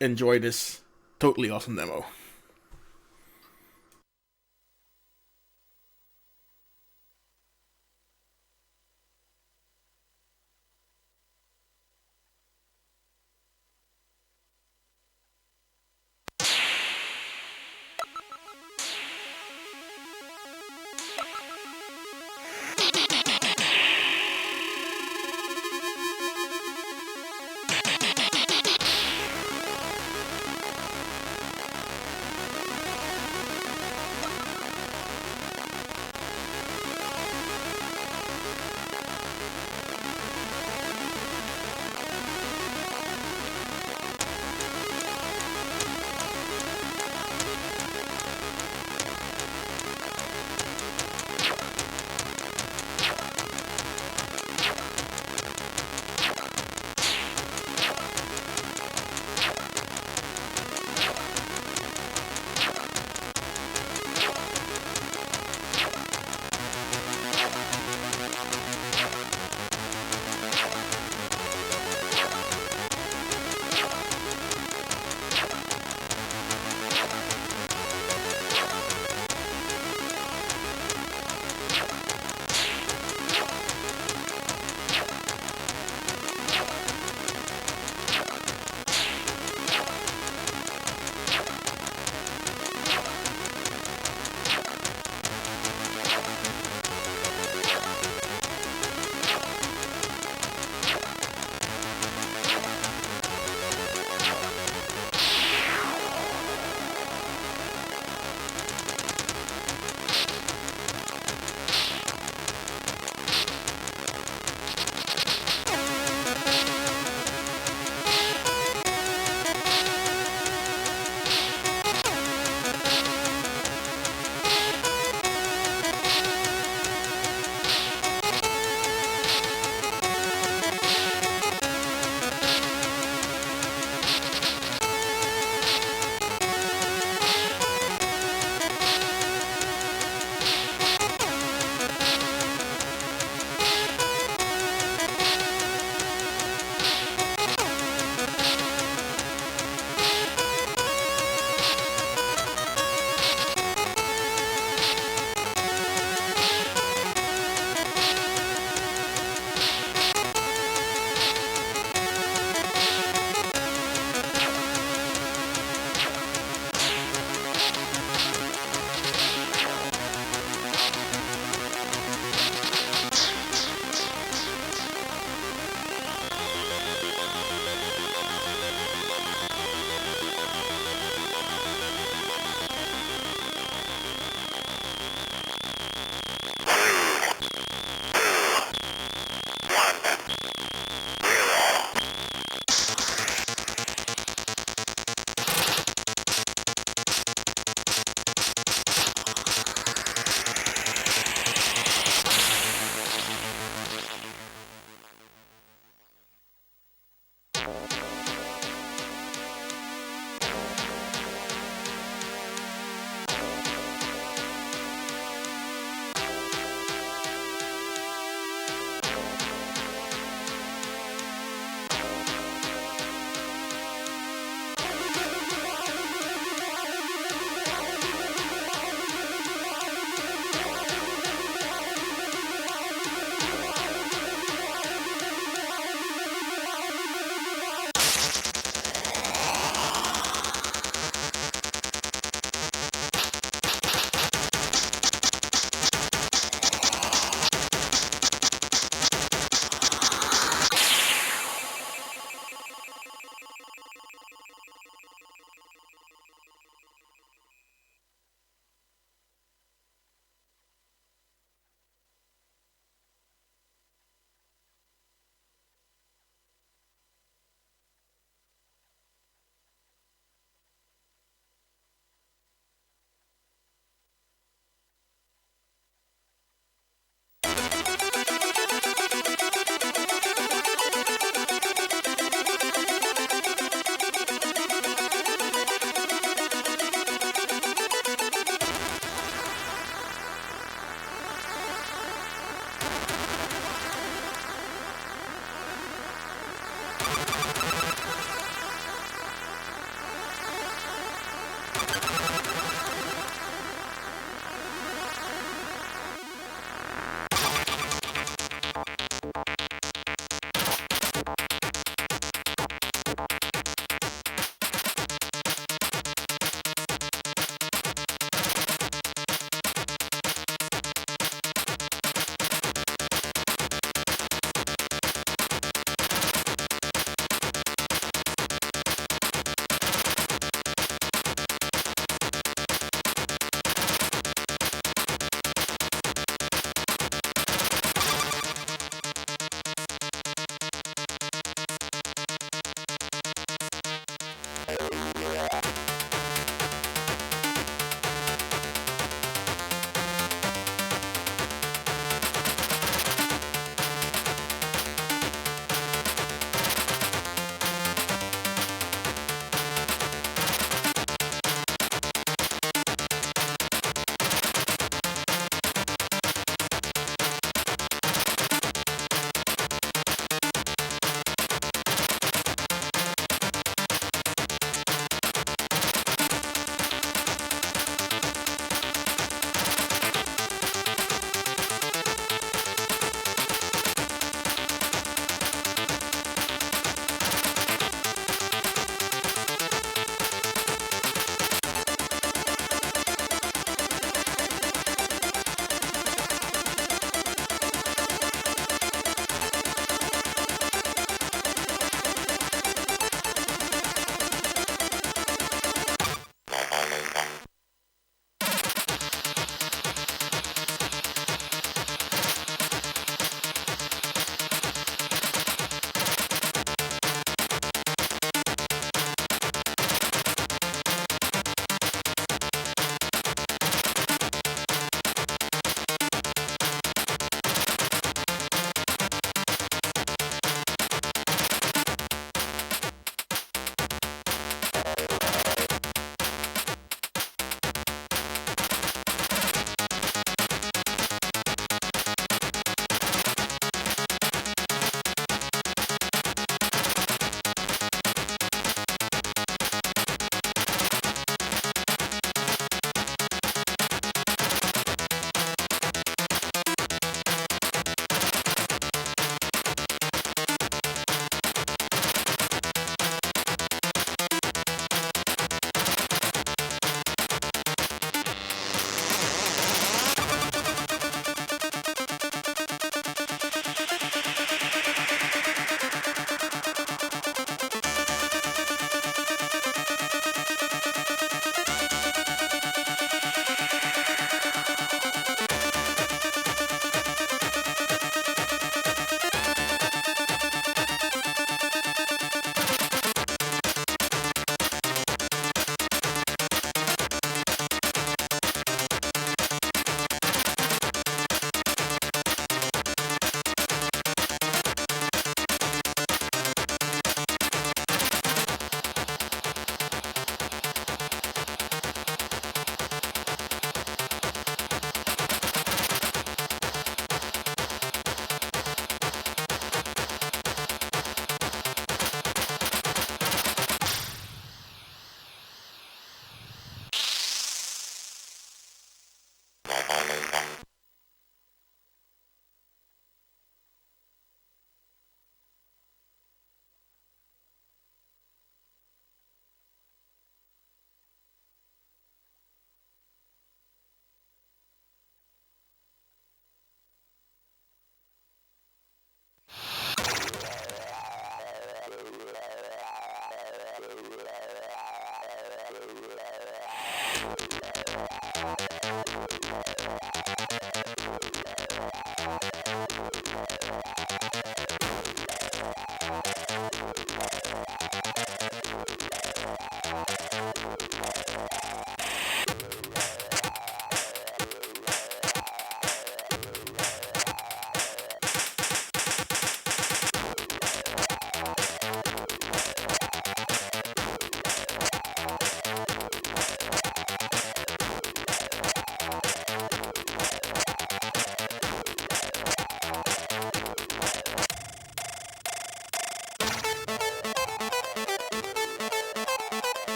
enjoy this totally awesome demo.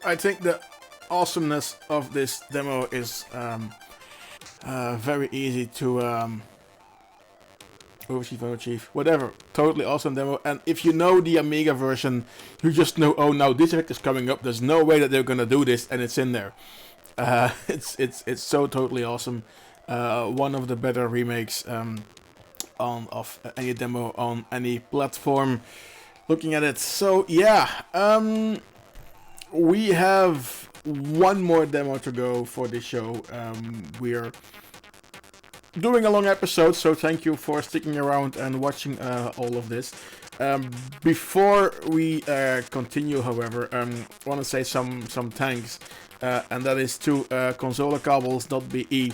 I think the awesomeness of this demo is very easy to overchief, whatever. Totally awesome demo. And if you know the Amiga version, you just know, oh, now this effect is coming up. There's no way that they're gonna do this, and it's in there. It's so totally awesome. One of the better remakes of any demo on any platform. Looking at it, so yeah, we have one more demo to go for this show. We're doing a long episode, so thank you for sticking around and watching all of this. Before we continue, however, I want to say some thanks, and that is to consolecables.be.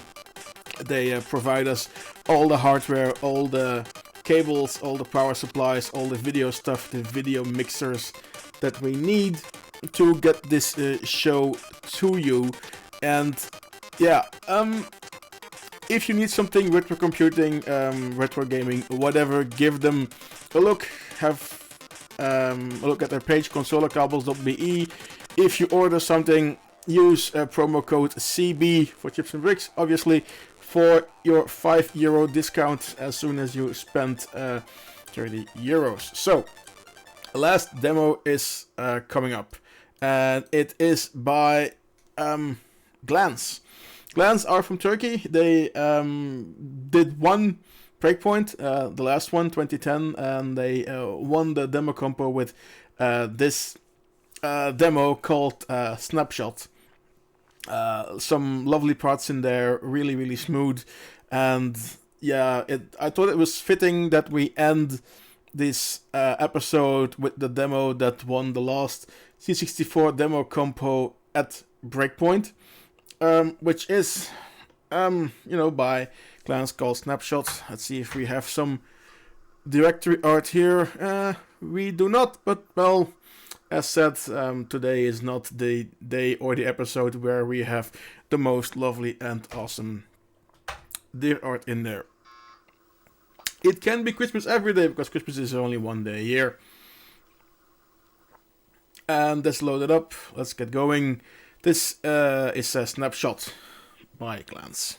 They provide us all the hardware, all the cables, all the power supplies, all the video stuff, the video mixers that we need to get this show to you. And yeah, if you need something retro computing, retro gaming, whatever, give them a look. Have a look at their page, consolecables.be. If you order something, use promo code CB for Chips and Bricks, obviously, for your €5 discount as soon as you spend 30 euros. So, the last demo is coming up, and it is by Glance. Glance are from Turkey. They did one Breakpoint, the last one, 2010, and they won the demo compo with this demo called Snapshot. Some lovely parts in there, really smooth, and yeah, I thought it was fitting that we end this episode with the demo that won the last C64 demo compo at Breakpoint, which is by Glance called Snapshot. Let's see if we have some directory art here. We do not, but well, as said, today is not the day or the episode where we have the most lovely and awesome deer art in there. It can be Christmas every day, because Christmas is only one day a year. And let's load it up. Let's get going. This is a Snapshot by Glance.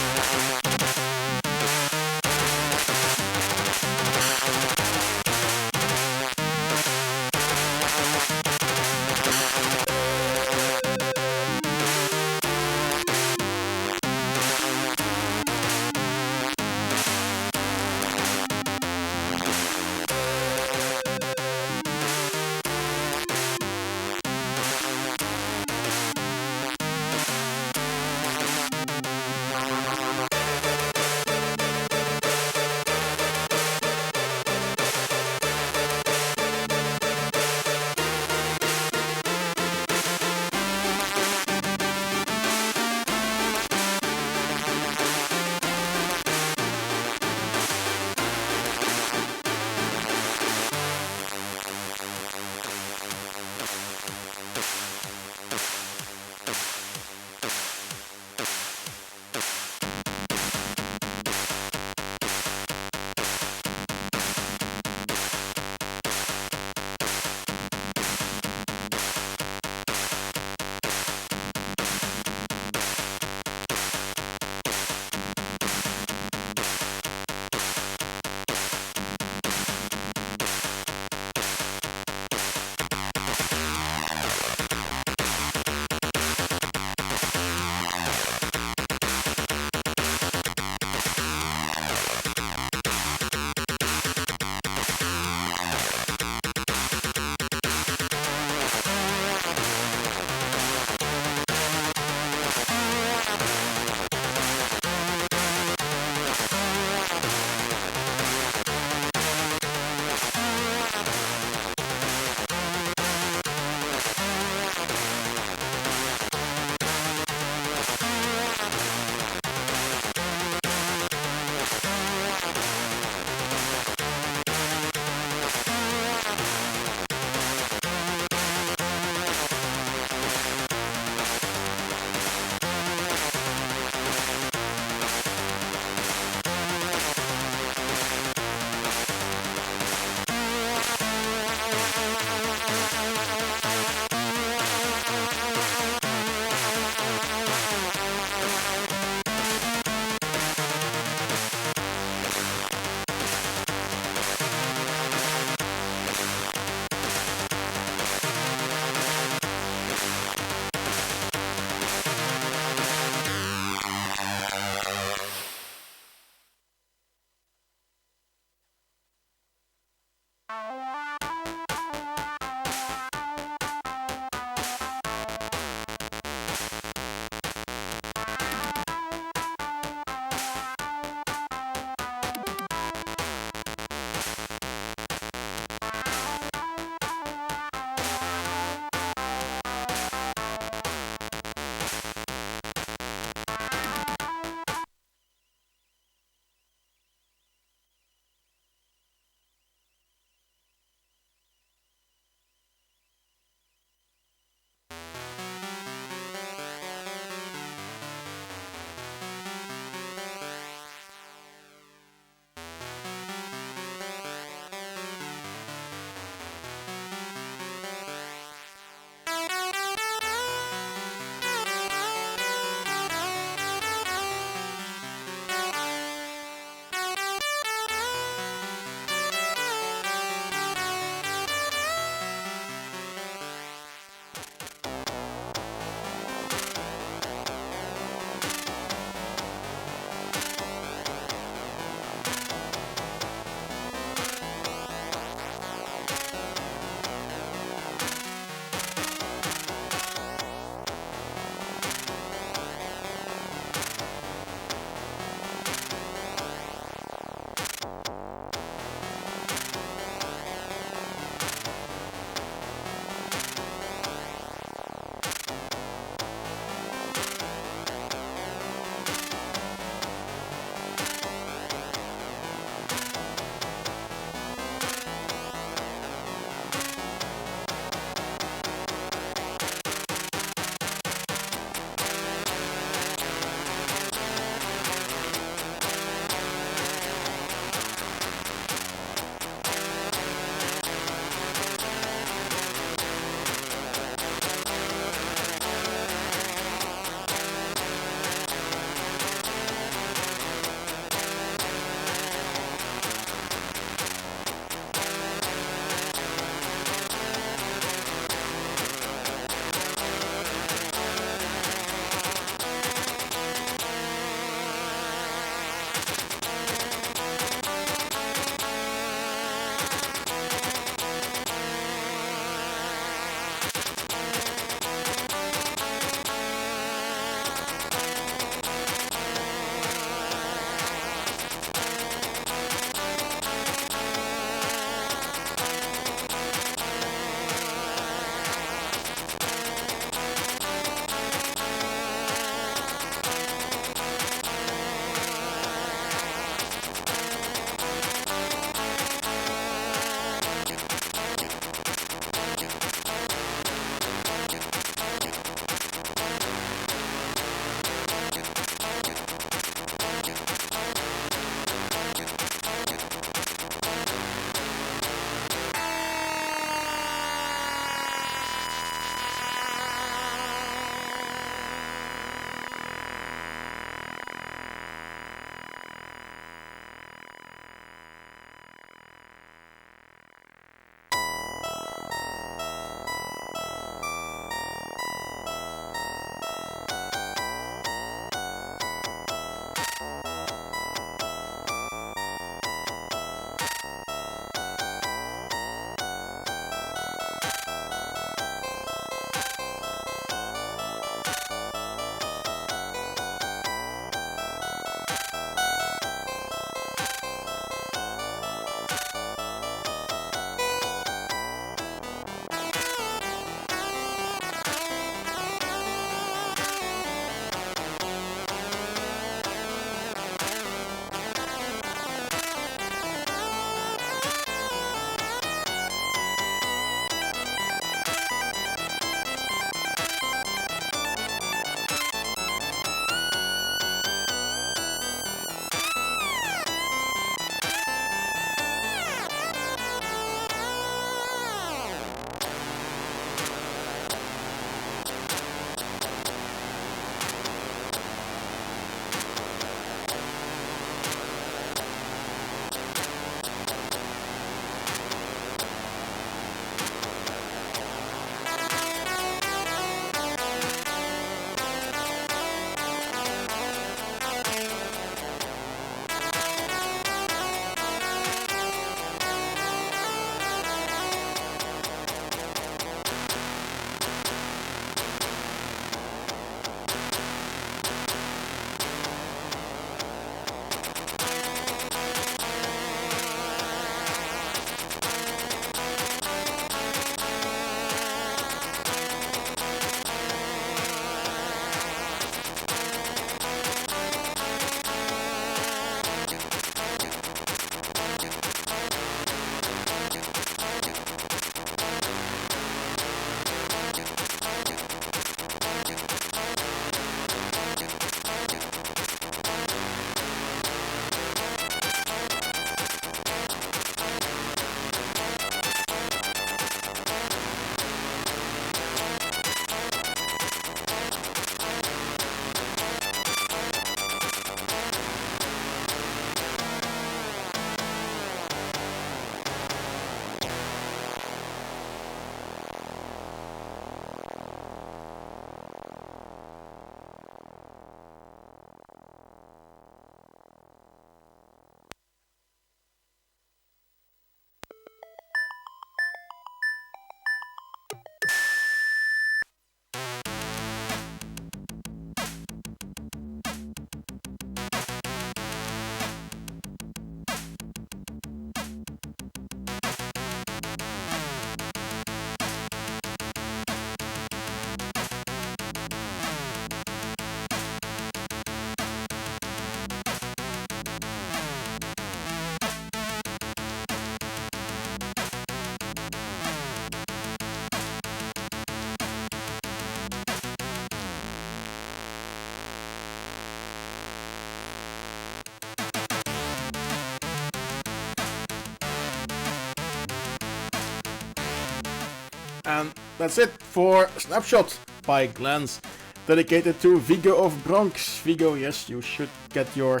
And that's it for Snapshot by Glance, dedicated to Vigo of Bronx. Vigo, yes, you should get your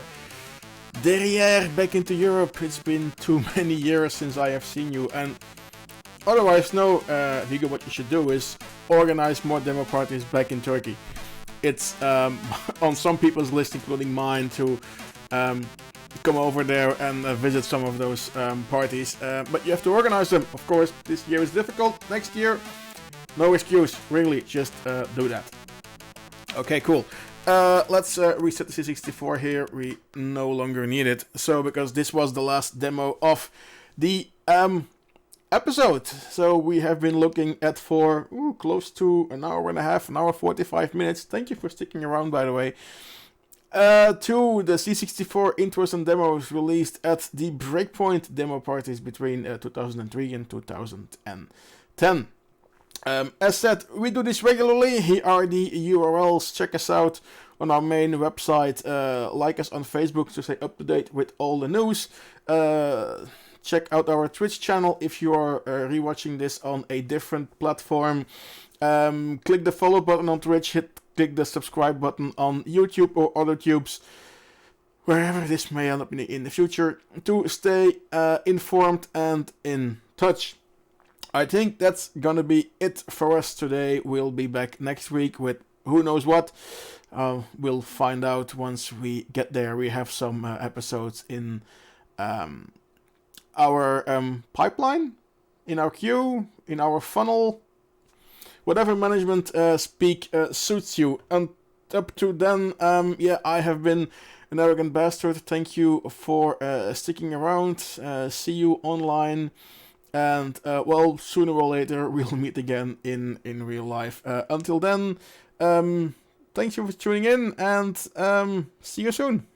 derrière back into Europe. It's been too many years since I have seen you. And otherwise, no, Vigo, what you should do is organize more demo parties back in Turkey. It's on some people's list, including mine, to come over there and visit some of those parties. But you have to organize them. Of course, this year is difficult. Next year, no excuse. Really, just do that. Okay, cool. Let's reset the C64 here. We no longer need it. So, because this was the last demo of the episode. So we have been looking at for close to an hour and a half, an hour 45 minutes. Thank you for sticking around, by the way. To the C64 intros and demos released at the Breakpoint demo parties between 2003 and 2010. As said, we do this regularly. Here are the URLs. Check us out on our main website. Like us on Facebook to stay up to date with all the news. Check out our Twitch channel if you are rewatching this on a different platform. Click the follow button on Twitch. Click the subscribe button on YouTube or other tubes, wherever this may end up in the future, to stay informed and in touch. I think that's gonna be it for us today. We'll be back next week with who knows what. We'll find out once we get there. We have some episodes in our pipeline, in our queue, in our funnel. Whatever management speak suits you. And up to then, I have been an arrogant bastard. Thank you for sticking around. See you online. And, sooner or later, we'll meet again in real life. Until then, thank you for tuning in, and see you soon.